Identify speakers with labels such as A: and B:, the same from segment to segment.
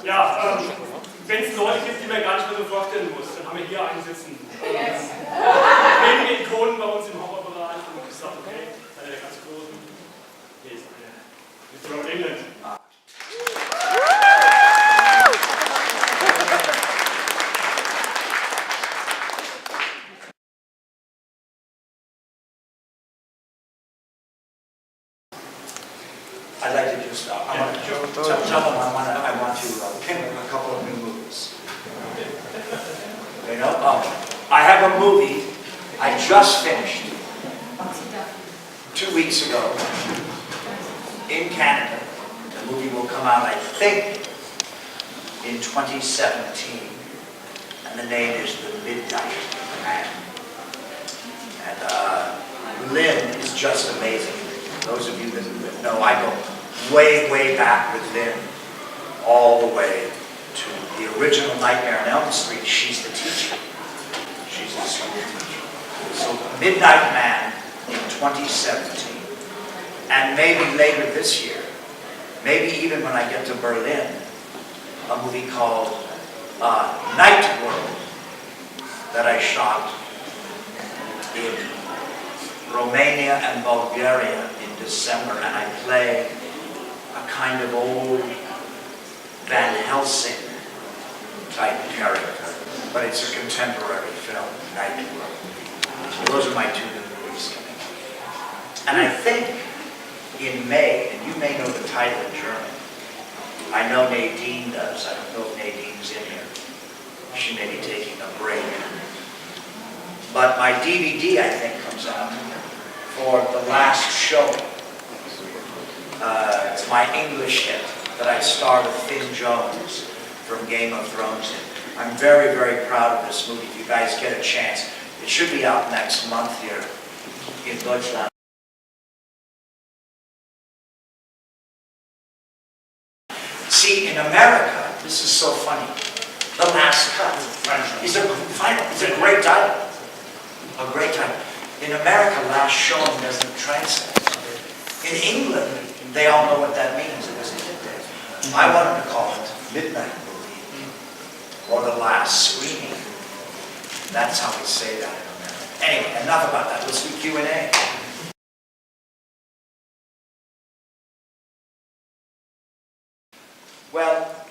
A: Ja, wenn es Leute gibt, die man gar nicht mehr so vorstellen muss, dann haben wir hier einen sitzen. Wenige Ikonen bei uns im Horrorbereich und ich sage, okay, einer der ganz großen. Hier ist einer. Mr. Englund.
B: I'd like to just, I want to tell them I want to pin a couple of new movies. You know, I have a movie I just finished 2 weeks ago in Canada. The movie will come out, I think, in 2017, and the name is The Midnight Man. And Lynn is just amazing. Those of you that know, I go way, way back with Lynn, all the way to the original Nightmare on Elm Street. She's the teacher. She's the school teacher. So Midnight Man in 2017. And maybe later this year, maybe even when I get to Berlin, a movie called Night World that I shot in Romania and Bulgaria in December, and I play a kind of old Van Helsing type character, but it's a contemporary film, Night World. So those are my 2 new movies coming up. And I think in May, and you may know the title in German, I know Nadine does, I don't know if Nadine's in here. She may be taking a break. But my DVD, I think, comes out for The Last Show. It's my English hit that I star with Finn Jones from Game of Thrones in. I'm very, very proud of this movie. If you guys get a chance, it should be out next month here in Deutschland. See, in America, this is so funny. The Last Cut is a great title. A great title. In America, Last Showing doesn't translate. In England, they all know what that means. It was a hit there. I wanted to call it Midnight Movie or The Last Screening. That's how we say that in America. Anyway, enough about that. Let's do Q&A. Well,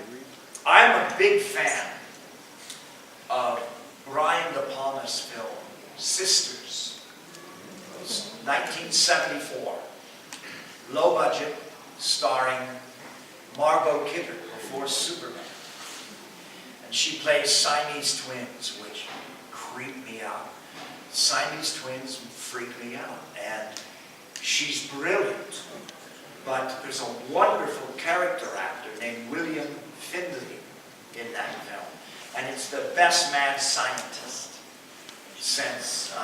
B: I'm a big fan of Brian De Palma's film, Sisters. It was 1974. Low budget, starring Margot Kidder before Superman. And she plays Siamese twins, which creep me out. Siamese twins freak me out. And she's brilliant. But there's a wonderful character actor named William Findlay in that film. And it's the best mad scientist since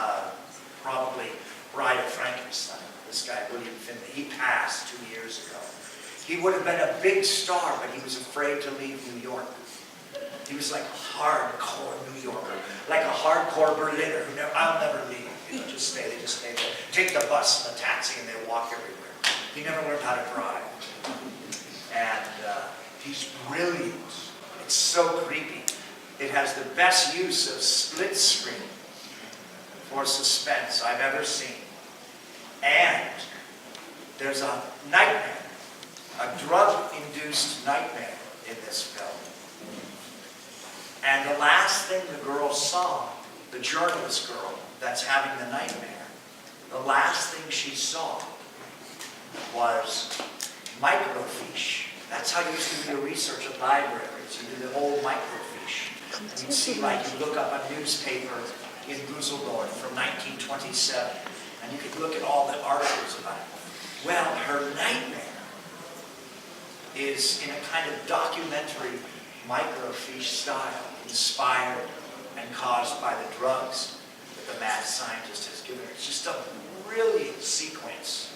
B: probably Bride of Frankenstein. This guy, William Findlay, he passed 2 years ago. He would have been a big star, but he was afraid to leave New York. He was like a hardcore New Yorker, like a hardcore Berliner who I'll never leave. You know, just stay there. Take the bus and the taxi and they walk everywhere. He never learned how to drive. And he's brilliant. It's so creepy. It has the best use of split screen for suspense I've ever seen. And there's a nightmare, a drug-induced nightmare in this film. And the last thing the girl saw, the journalist girl that's having the nightmare, the last thing she saw was microfiche. That's how you used to do your research at libraries. You do the old microfiche. And you'd see, like, you look up a newspaper in Dusseldorf from 1927, and you could look at all the articles about it. Well, her nightmare is in a kind of documentary microfiche style, inspired and caused by the drugs that the mad scientist has given her. It's just a brilliant sequence,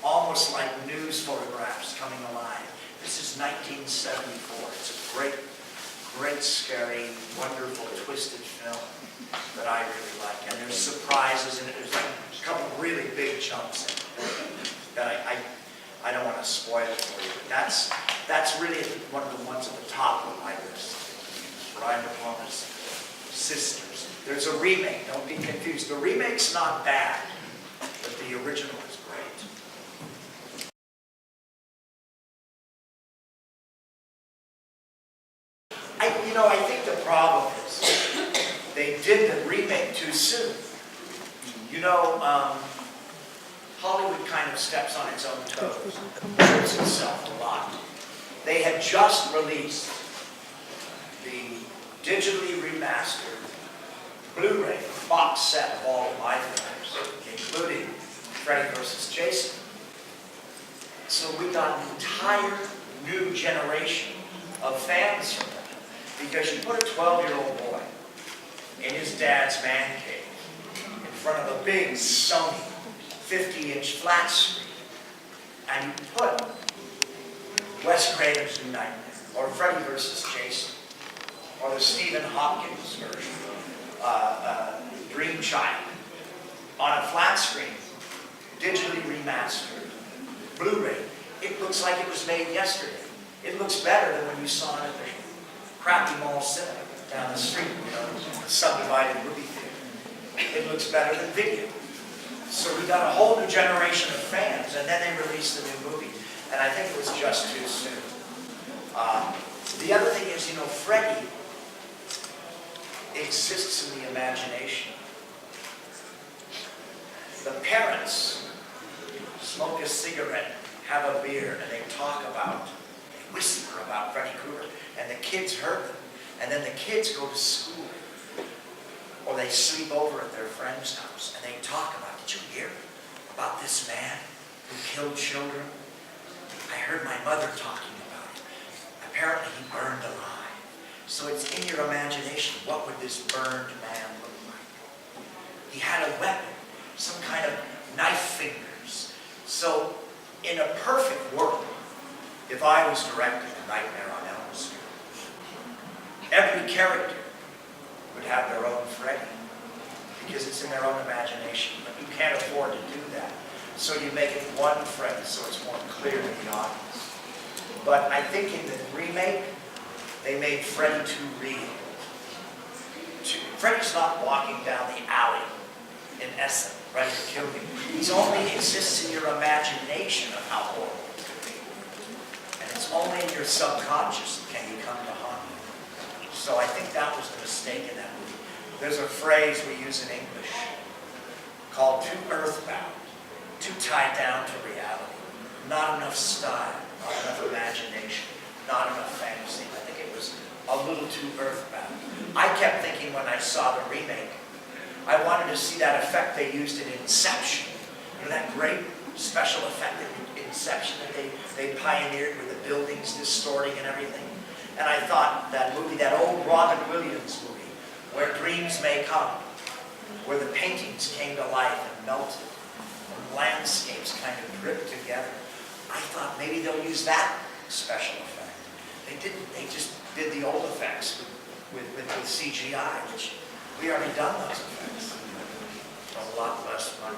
B: almost like news photographs coming alive. This is 1974. It's a great, scary, wonderful, twisted film that I really like. And there's surprises in it. There's like a couple of really big jumps in it that I don't want to spoil it for you. But That's really one of the ones at the top of my list. Brian De Palma's Sisters. There's a remake, don't be confused. The remake's not bad, but the original is great. I think the problem is they did the remake too soon. Hollywood kind of steps on its own toes, trips itself a lot. They had just released the digitally remastered Blu-ray box set of all of my films, including Freddy vs. Jason. So we got an entire new generation of fans from them. Because you put a 12-year-old boy in his dad's man cave in front of a big Sony 50-inch flat screen, and you put Wes Craven's New Nightmare, or Freddy vs. Jason, or the Stephen Hopkins version, Dream Child, on a flat screen, digitally remastered, Blu-ray, it looks like it was made yesterday. It looks better than when you saw it at the crappy mall cinema down the street, the subdivided movie theater. It looks better than video. So we got a whole new generation of fans, and then they released the new movie. And I think it was just too soon. The other thing is, Freddy exists in the imagination. The parents smoke a cigarette, have a beer, and they whisper about Freddy Krueger. And the kids heard them. And then the kids go to school. Or they sleep over at their friend's house. And they talk about, did you hear about this man who killed children? I heard my mother talking about it. Apparently he burned alive. So it's in your imagination. What would this burned man look like? He had a weapon. Some kind of knife fingers. So in a perfect world, if I was directing A Nightmare on Elm Street, every character would have their own Freddy, because it's in their own imagination, but you can't afford to do that. So you make it one Freddy, so it's more clear to the audience. But I think in the remake, they made Freddy too real. Freddy's not walking down the alley in Essen, ready to kill you. He only exists in your imagination of how horrible it could be. And it's only in your subconscious can you come to harm you. So I think that was a mistake in that movie. There's a phrase we use in English called too earthbound, too tied down to reality. Not enough style, not enough imagination, not enough fantasy. I think it was a little too earthbound. I kept thinking when I saw the remake, I wanted to see that effect they used in Inception. That great special effect in Inception that they pioneered with the buildings distorting and everything. And I thought that movie, that old Robin Williams movie, Where Dreams May Come, where the paintings came to life and melted, and landscapes kind of dripped together. I thought maybe they'll use that special effect. They didn't. They just did the old effects with CGI, which we already done those effects. For a lot less money.